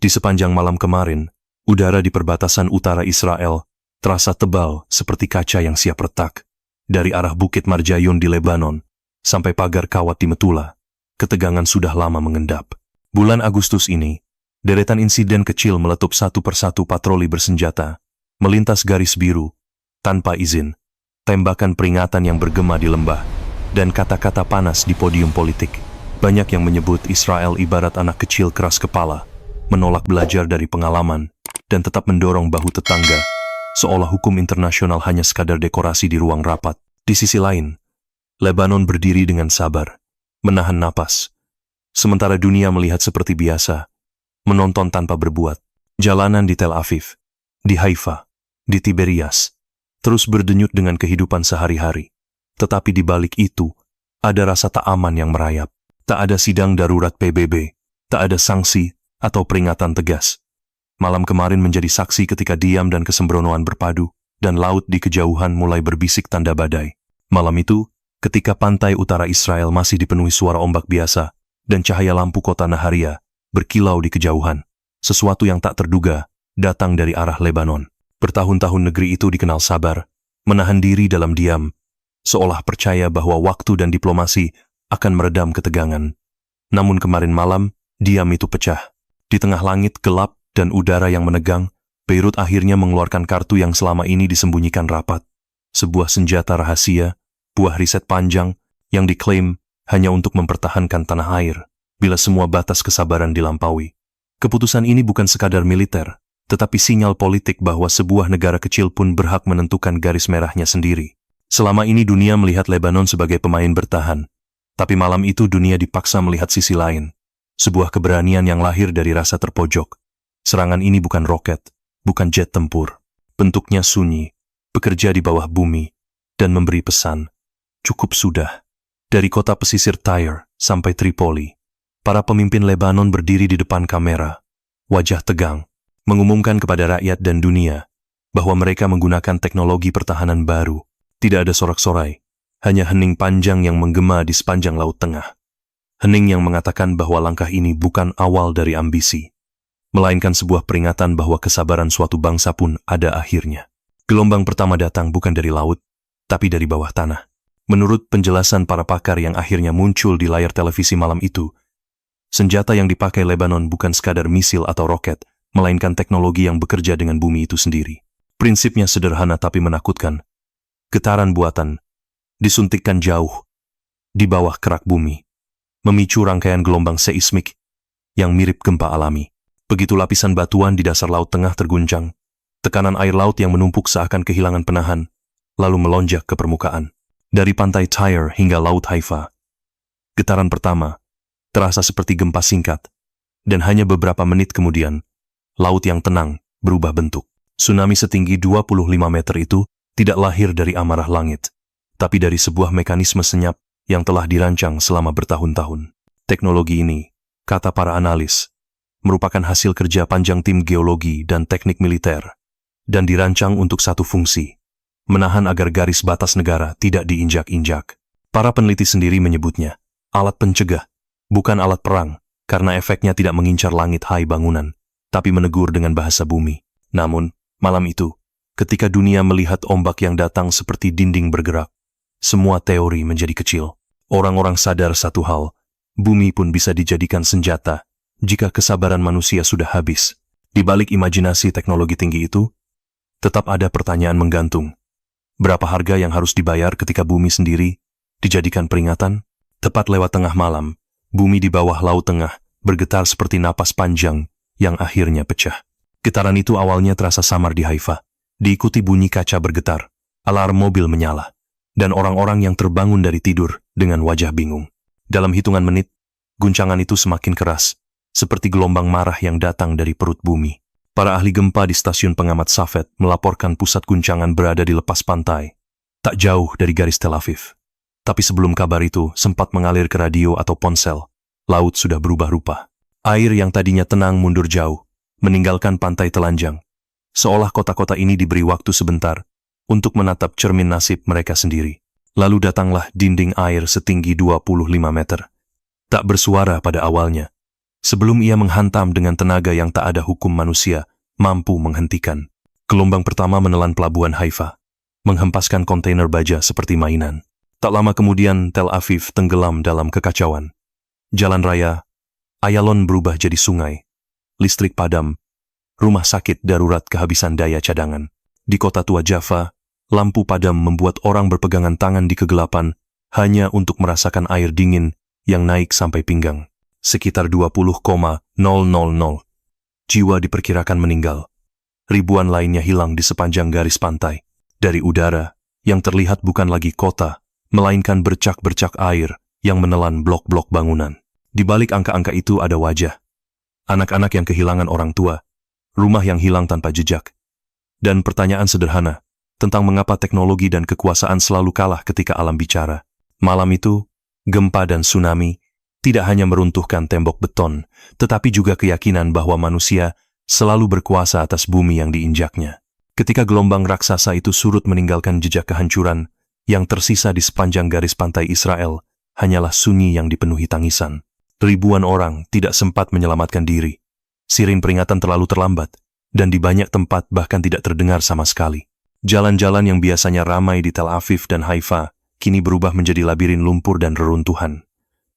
Di sepanjang malam kemarin, udara di perbatasan utara Israel terasa tebal seperti kaca yang siap retak. Dari arah Bukit Marjayun di Lebanon sampai pagar kawat di Metula, ketegangan sudah lama mengendap. Bulan Agustus ini, deretan insiden kecil meletup satu persatu patroli bersenjata, melintas garis biru, tanpa izin, tembakan peringatan yang bergema di lembah, dan kata-kata panas di podium politik. Banyak yang menyebut Israel ibarat anak kecil keras kepala, menolak belajar dari pengalaman, dan tetap mendorong bahu tetangga, seolah hukum internasional hanya sekadar dekorasi di ruang rapat. Di sisi lain, Lebanon berdiri dengan sabar, menahan napas, sementara dunia melihat seperti biasa, menonton tanpa berbuat. Jalanan di Tel Aviv, di Haifa, di Tiberias, terus berdenyut dengan kehidupan sehari-hari. Tetapi di balik itu, ada rasa tak aman yang merayap. Tak ada sidang darurat PBB, tak ada sanksi atau peringatan tegas. Malam kemarin menjadi saksi ketika diam dan kesembronoan berpadu, dan laut di kejauhan mulai berbisik tanda badai. Malam itu, ketika pantai utara Israel masih dipenuhi suara ombak biasa, dan cahaya lampu kota Naharia berkilau di kejauhan, sesuatu yang tak terduga datang dari arah Lebanon. Bertahun-tahun negeri itu dikenal sabar, menahan diri dalam diam, seolah percaya bahwa waktu dan diplomasi akan meredam ketegangan. Namun kemarin malam, diam itu pecah. Di tengah langit gelap dan udara yang menegang, Beirut akhirnya mengeluarkan kartu yang selama ini disembunyikan rapat. Sebuah senjata rahasia, buah riset panjang, yang diklaim hanya untuk mempertahankan tanah air, bila semua batas kesabaran dilampaui. Keputusan ini bukan sekadar militer, tetapi sinyal politik bahwa sebuah negara kecil pun berhak menentukan garis merahnya sendiri. Selama ini dunia melihat Lebanon sebagai pemain bertahan, tapi malam itu dunia dipaksa melihat sisi lain. Sebuah keberanian yang lahir dari rasa terpojok. Serangan ini bukan roket, bukan jet tempur. Bentuknya sunyi, bekerja di bawah bumi, dan memberi pesan. Cukup sudah. Dari kota pesisir Tyre sampai Tripoli, para pemimpin Lebanon berdiri di depan kamera, wajah tegang, mengumumkan kepada rakyat dan dunia bahwa mereka menggunakan teknologi pertahanan baru. Tidak ada sorak-sorai, hanya hening panjang yang menggema di sepanjang Laut Tengah. Hening yang mengatakan bahwa langkah ini bukan awal dari ambisi, melainkan sebuah peringatan bahwa kesabaran suatu bangsa pun ada akhirnya. Gelombang pertama datang bukan dari laut, tapi dari bawah tanah. Menurut penjelasan para pakar yang akhirnya muncul di layar televisi malam itu, senjata yang dipakai Lebanon bukan sekadar misil atau roket, melainkan teknologi yang bekerja dengan bumi itu sendiri. Prinsipnya sederhana tapi menakutkan. Getaran buatan disuntikkan jauh di bawah kerak bumi, memicu rangkaian gelombang seismik yang mirip gempa alami. Begitu lapisan batuan di dasar Laut Tengah terguncang, tekanan air laut yang menumpuk seakan kehilangan penahan, lalu melonjak ke permukaan. Dari pantai Tyre hingga Laut Haifa, getaran pertama terasa seperti gempa singkat, dan hanya beberapa menit kemudian, laut yang tenang berubah bentuk. Tsunami setinggi 25 meter itu tidak lahir dari amarah langit, tapi dari sebuah mekanisme senyap yang telah dirancang selama bertahun-tahun. Teknologi ini, kata para analis, merupakan hasil kerja panjang tim geologi dan teknik militer, dan dirancang untuk satu fungsi, menahan agar garis batas negara tidak diinjak-injak. Para peneliti sendiri menyebutnya alat pencegah, bukan alat perang, karena efeknya tidak mengincar langit hai bangunan, tapi menegur dengan bahasa bumi. Namun, malam itu, ketika dunia melihat ombak yang datang seperti dinding bergerak, semua teori menjadi kecil. Orang-orang sadar satu hal, bumi pun bisa dijadikan senjata jika kesabaran manusia sudah habis. Di balik imajinasi teknologi tinggi itu, tetap ada pertanyaan menggantung. Berapa harga yang harus dibayar ketika bumi sendiri dijadikan peringatan? Tepat lewat tengah malam, bumi di bawah Laut Tengah bergetar seperti napas panjang yang akhirnya pecah. Getaran itu awalnya terasa samar di Haifa, diikuti bunyi kaca bergetar, alarm mobil menyala, dan orang-orang yang terbangun dari tidur dengan wajah bingung. Dalam hitungan menit, guncangan itu semakin keras, seperti gelombang marah yang datang dari perut bumi. Para ahli gempa di stasiun pengamat Safed melaporkan pusat guncangan berada di lepas pantai, tak jauh dari garis Tel Aviv. Tapi sebelum kabar itu sempat mengalir ke radio atau ponsel, laut sudah berubah rupa. Air yang tadinya tenang mundur jauh, meninggalkan pantai telanjang, seolah kota-kota ini diberi waktu sebentar untuk menatap cermin nasib mereka sendiri. Lalu datanglah dinding air setinggi 25 meter. Tak bersuara pada awalnya, sebelum ia menghantam dengan tenaga yang tak ada hukum manusia mampu menghentikan. Gelombang pertama menelan pelabuhan Haifa, menghempaskan kontainer baja seperti mainan. Tak lama kemudian Tel Aviv tenggelam dalam kekacauan. Jalan raya Ayalon berubah jadi sungai, listrik padam, rumah sakit darurat kehabisan daya cadangan. Di kota tua Java, lampu padam membuat orang berpegangan tangan di kegelapan hanya untuk merasakan air dingin yang naik sampai pinggang. Sekitar 20,000 jiwa diperkirakan meninggal. Ribuan lainnya hilang di sepanjang garis pantai. Dari udara, yang terlihat bukan lagi kota, melainkan bercak-bercak air yang menelan blok-blok bangunan. Di balik angka-angka itu ada wajah. Anak-anak yang kehilangan orang tua, rumah yang hilang tanpa jejak, dan pertanyaan sederhana tentang mengapa teknologi dan kekuasaan selalu kalah ketika alam bicara. Malam itu, gempa dan tsunami tidak hanya meruntuhkan tembok beton, tetapi juga keyakinan bahwa manusia selalu berkuasa atas bumi yang diinjaknya. Ketika gelombang raksasa itu surut meninggalkan jejak kehancuran, yang tersisa di sepanjang garis pantai Israel hanyalah sunyi yang dipenuhi tangisan. Ribuan orang tidak sempat menyelamatkan diri. Sirin peringatan terlalu terlambat, dan di banyak tempat bahkan tidak terdengar sama sekali. Jalan-jalan yang biasanya ramai di Tel Aviv dan Haifa kini berubah menjadi labirin lumpur dan reruntuhan.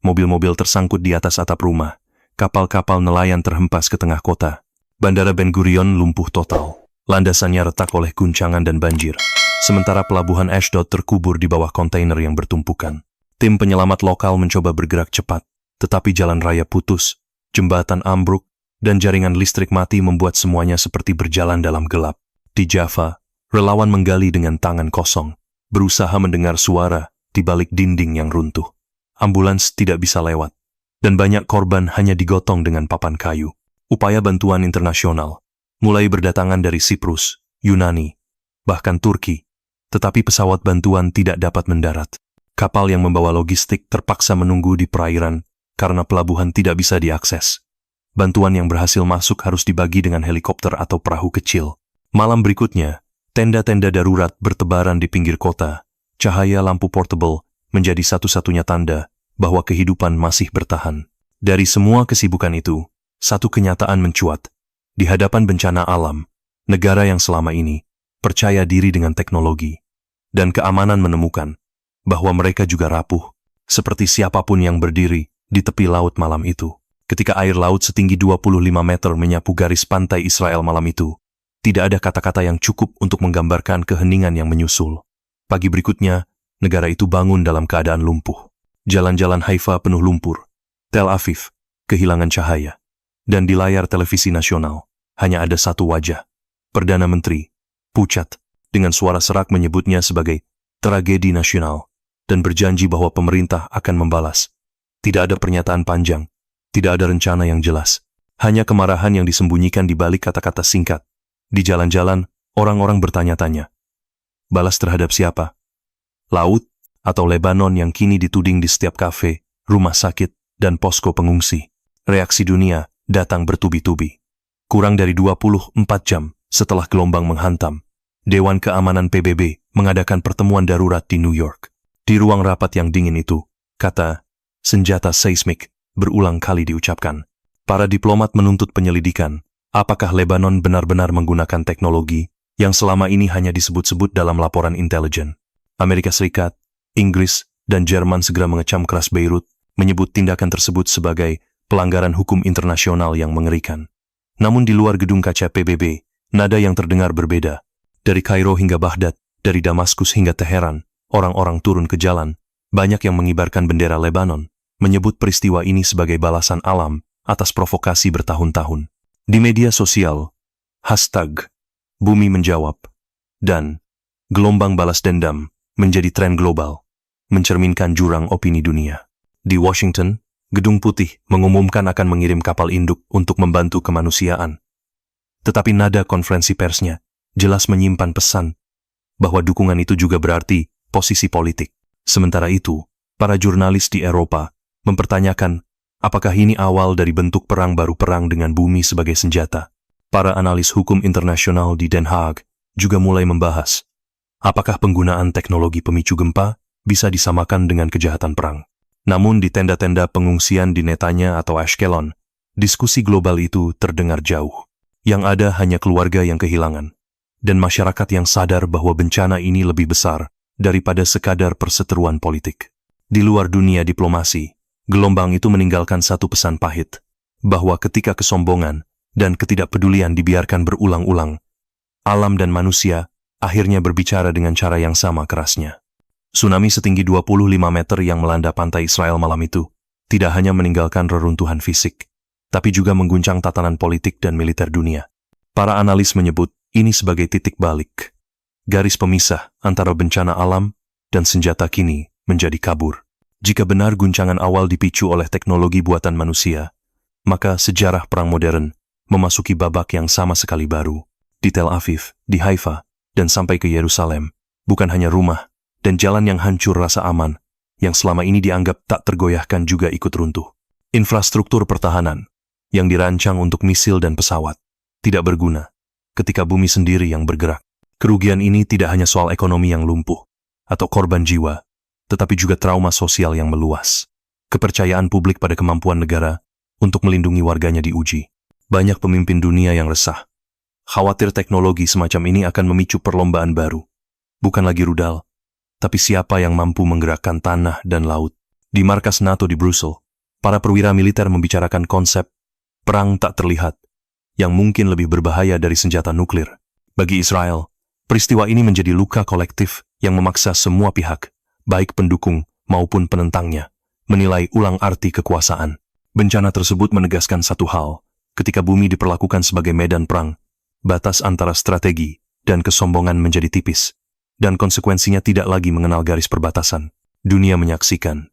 Mobil-mobil tersangkut di atas atap rumah, kapal-kapal nelayan terhempas ke tengah kota. Bandara Ben Gurion lumpuh total, landasannya retak oleh guncangan dan banjir. Sementara pelabuhan Ashdod terkubur di bawah kontainer yang bertumpukan. Tim penyelamat lokal mencoba bergerak cepat, tetapi jalan raya putus, jembatan ambruk, dan jaringan listrik mati membuat semuanya seperti berjalan dalam gelap. Di Java, relawan menggali dengan tangan kosong, berusaha mendengar suara di balik dinding yang runtuh. Ambulans tidak bisa lewat, dan banyak korban hanya digotong dengan papan kayu. Upaya bantuan internasional mulai berdatangan dari Siprus, Yunani, bahkan Turki, tetapi pesawat bantuan tidak dapat mendarat. Kapal yang membawa logistik terpaksa menunggu di perairan karena pelabuhan tidak bisa diakses. Bantuan yang berhasil masuk harus dibagi dengan helikopter atau perahu kecil. Malam berikutnya, tenda-tenda darurat bertebaran di pinggir kota. Cahaya lampu portable menjadi satu-satunya tanda bahwa kehidupan masih bertahan. Dari semua kesibukan itu, satu kenyataan mencuat. Di hadapan bencana alam, negara yang selama ini percaya diri dengan teknologi dan keamanan menemukan bahwa mereka juga rapuh, seperti siapapun yang berdiri di tepi laut malam itu. Ketika air laut setinggi 25 meter menyapu garis pantai Israel malam itu, tidak ada kata-kata yang cukup untuk menggambarkan keheningan yang menyusul. Pagi berikutnya, negara itu bangun dalam keadaan lumpuh. Jalan-jalan Haifa penuh lumpur, Tel Aviv kehilangan cahaya. Dan di layar televisi nasional, hanya ada satu wajah. Perdana Menteri, pucat, dengan suara serak menyebutnya sebagai tragedi nasional, dan berjanji bahwa pemerintah akan membalas. Tidak ada pernyataan panjang, tidak ada rencana yang jelas. Hanya kemarahan yang disembunyikan di balik kata-kata singkat. Di jalan-jalan, orang-orang bertanya-tanya. Balas terhadap siapa? Laut atau Lebanon yang kini dituding di setiap kafe, rumah sakit, dan posko pengungsi? Reaksi dunia datang bertubi-tubi. Kurang dari 24 jam setelah gelombang menghantam, Dewan Keamanan PBB mengadakan pertemuan darurat di New York. Di ruang rapat yang dingin itu, kata senjata seismik berulang kali diucapkan. Para diplomat menuntut penyelidikan, apakah Lebanon benar-benar menggunakan teknologi yang selama ini hanya disebut-sebut dalam laporan intelijen. Amerika Serikat, Inggris, dan Jerman segera mengecam keras Beirut, menyebut tindakan tersebut sebagai pelanggaran hukum internasional yang mengerikan. Namun di luar gedung kaca PBB, nada yang terdengar berbeda. Dari Kairo hingga Baghdad, dari Damaskus hingga Teheran, orang-orang turun ke jalan. Banyak yang mengibarkan bendera Lebanon, menyebut peristiwa ini sebagai balasan alam atas provokasi bertahun-tahun. Di media sosial, hashtag Bumi Menjawab dan gelombang balas dendam menjadi tren global, mencerminkan jurang opini dunia. Di Washington, Gedung Putih mengumumkan akan mengirim kapal induk untuk membantu kemanusiaan. Tetapi nada konferensi persnya jelas menyimpan pesan bahwa dukungan itu juga berarti posisi politik. Sementara itu, para jurnalis di Eropa mempertanyakan apakah ini awal dari bentuk perang baru, perang dengan bumi sebagai senjata. Para analis hukum internasional di Den Haag juga mulai membahas apakah penggunaan teknologi pemicu gempa bisa disamakan dengan kejahatan perang. Namun di tenda-tenda pengungsian di Netanya atau Ashkelon, Diskusi global itu terdengar jauh. Yang ada hanya keluarga yang kehilangan, dan masyarakat yang sadar bahwa bencana ini lebih besar daripada sekadar perseteruan politik. Di luar dunia diplomasi, gelombang itu meninggalkan satu pesan pahit, bahwa ketika kesombongan dan ketidakpedulian dibiarkan berulang-ulang, alam dan manusia akhirnya berbicara dengan cara yang sama kerasnya. Tsunami setinggi 25 meter yang melanda pantai Israel malam itu tidak hanya meninggalkan reruntuhan fisik, tapi juga mengguncang tatanan politik dan militer dunia. Para analis menyebut ini sebagai titik balik. Garis pemisah antara bencana alam dan senjata kini menjadi kabur. Jika benar guncangan awal dipicu oleh teknologi buatan manusia, maka sejarah perang modern memasuki babak yang sama sekali baru. Di Tel Aviv, di Haifa, dan sampai ke Yerusalem, bukan hanya rumah dan jalan yang hancur rasa aman, yang selama ini dianggap tak tergoyahkan juga ikut runtuh. Infrastruktur pertahanan, yang dirancang untuk misil dan pesawat, tidak berguna ketika bumi sendiri yang bergerak. Kerugian ini tidak hanya soal ekonomi yang lumpuh, atau korban jiwa, tetapi juga trauma sosial yang meluas. Kepercayaan publik pada kemampuan negara untuk melindungi warganya diuji. Banyak pemimpin dunia yang resah, khawatir teknologi semacam ini akan memicu perlombaan baru. Bukan lagi rudal, tapi siapa yang mampu menggerakkan tanah dan laut. Di markas NATO di Brussels, para perwira militer membicarakan konsep perang tak terlihat, yang mungkin lebih berbahaya dari senjata nuklir. Bagi Israel, peristiwa ini menjadi luka kolektif yang memaksa semua pihak, baik pendukung maupun penentangnya, menilai ulang arti kekuasaan. Bencana tersebut menegaskan satu hal, ketika bumi diperlakukan sebagai medan perang, batas antara strategi dan kesombongan menjadi tipis, dan konsekuensinya tidak lagi mengenal garis perbatasan. Dunia menyaksikan,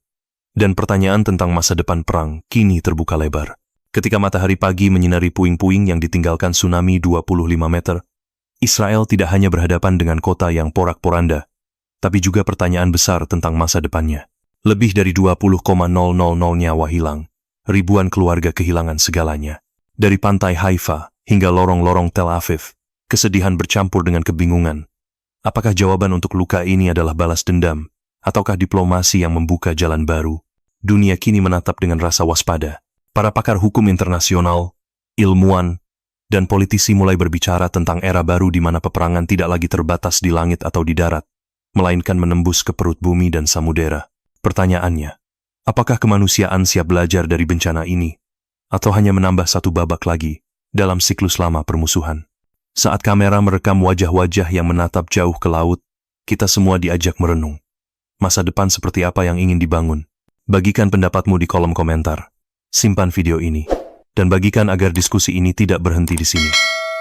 dan pertanyaan tentang masa depan perang kini terbuka lebar. Ketika matahari pagi menyinari puing-puing yang ditinggalkan tsunami 25 meter, Israel tidak hanya berhadapan dengan kota yang porak-poranda, tapi juga pertanyaan besar tentang masa depannya. Lebih dari 20,000 nyawa hilang, ribuan keluarga kehilangan segalanya. Dari pantai Haifa hingga lorong-lorong Tel Aviv, kesedihan bercampur dengan kebingungan. Apakah jawaban untuk luka ini adalah balas dendam, ataukah diplomasi yang membuka jalan baru? Dunia kini menatap dengan rasa waspada. Para pakar hukum internasional, ilmuwan, dan politisi mulai berbicara tentang era baru di mana peperangan tidak lagi terbatas di langit atau di darat, melainkan menembus ke perut bumi dan samudera. Pertanyaannya, apakah kemanusiaan siap belajar dari bencana ini, atau hanya menambah satu babak lagi dalam siklus lama permusuhan? Saat kamera merekam wajah-wajah yang menatap jauh ke laut, kita semua diajak merenung. Masa depan seperti apa yang ingin dibangun? Bagikan pendapatmu di kolom komentar. Simpan video ini, dan bagikan agar diskusi ini tidak berhenti di sini.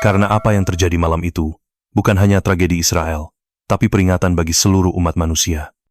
Karena apa yang terjadi malam itu, bukan hanya tragedi Israel, tapi peringatan bagi seluruh umat manusia.